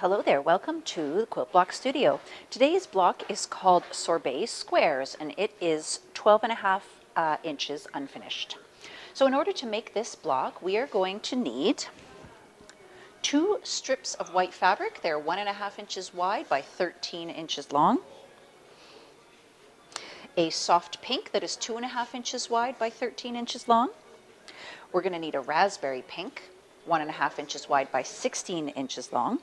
Hello there, welcome to the Quilt Block Studio. Today's block is called Sorbet Squares and it is 12.5 inches unfinished. So in order to make this block, we are going to need 2 strips of white fabric. They're 1.5 inches wide by 13 inches long. A soft pink that is 2.5 inches wide by 13 inches long. We're going to need a raspberry pink, 1.5 inches wide by 16 inches long.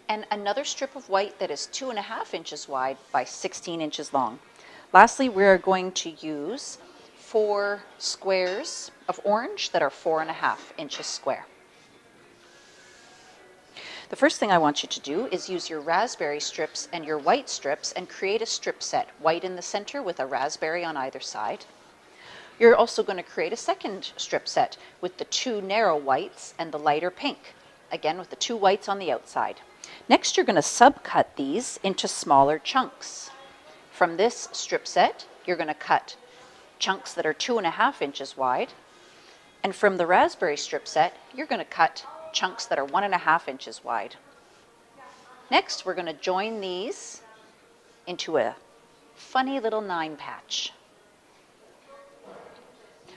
And another strip of white that is 2.5 inches wide by 16 inches long. Lastly, we're going to use 4 squares of orange that are 4.5 inches square. The first thing I want you to do is use your raspberry strips and your white strips and create a strip set, white in the center with a raspberry on either side. You're also going to create a second strip set with the 2 narrow whites and the lighter pink, again with the 2 whites on the outside. Next, you're going to subcut these into smaller chunks. From this strip set, you're going to cut chunks that are 2.5 inches wide. And from the raspberry strip set, you're going to cut chunks that are 1.5 inches wide. Next, we're going to join these into a funny little 9 patch.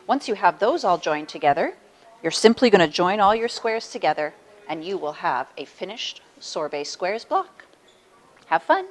Once you have those all joined together, you're simply going to join all your squares together and you will have a finished Sorbet Squares block. Have fun!